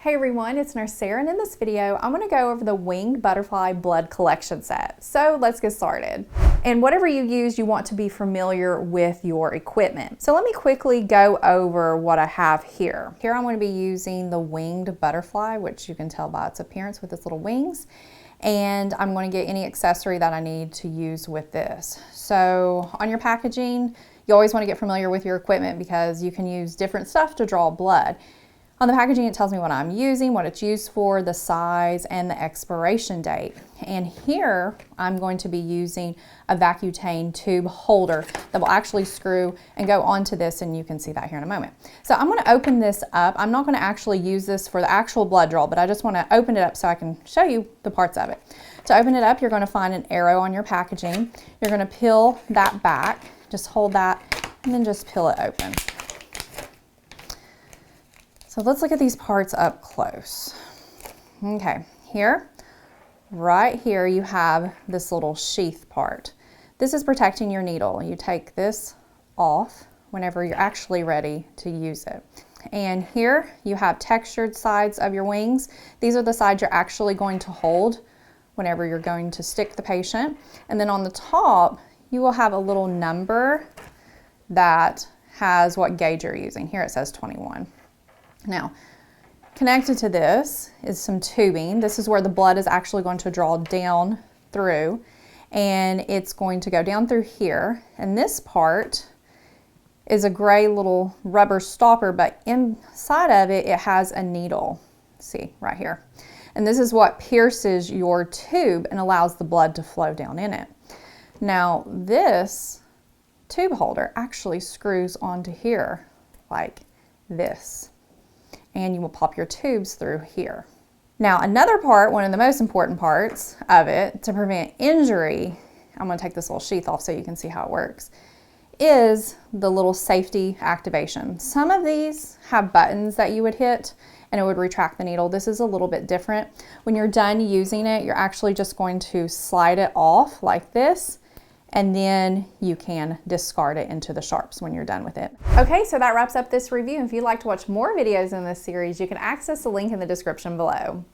Hey everyone, it's Nurse Sarah, and in this video, I'm going to go over the winged butterfly blood collection set. So let's get started. And whatever you use, you want to be familiar with your equipment. So let me quickly go over what I have here. Here I'm going to be using the winged butterfly, which you can tell by its appearance with its little wings. And I'm going to get any accessory that I need to use with this. So on your packaging, you always want to get familiar with your equipment because you can use different stuff to draw blood. On the packaging, it tells me what I'm using, what it's used for, the size, and the expiration date. And here, I'm going to be using a Vacutane tube holder that will actually screw and go onto this, and you can see that here in a moment. So I'm going to open this up. I'm not going to actually use this for the actual blood draw, but I just want to open it up so I can show you the parts of it. To open it up, you're going to find an arrow on your packaging. You're going to peel that back, just hold that, and then just peel it open. So let's look at these parts up close. Okay, right here you have this little sheath part. This is protecting your needle. You take this off whenever you're actually ready to use it. And here you have textured sides of your wings. These are the sides you're actually going to hold whenever you're going to stick the patient. And then on the top, you will have a little number that has what gauge you're using. Here it says 21. Now, connected to this is some tubing. This is where the blood is actually going to draw down through, and it's going to go down through here. And this part is a gray little rubber stopper, but inside of it, it has a needle. See, right here. And this is what pierces your tube and allows the blood to flow down in it. Now, this tube holder actually screws onto here like this. And you will pop your tubes through here. Now another part, one of the most important parts of it to prevent injury, I'm going to take this little sheath off so you can see how it works, is the little safety activation. Some of these have buttons that you would hit and it would retract the needle. This is a little bit different. When you're done using it, you're actually just going to slide it off like this, and then you can discard it into the sharps when you're done with it. Okay, so that wraps up this review. If you'd like to watch more videos in this series, you can access the link in the description below.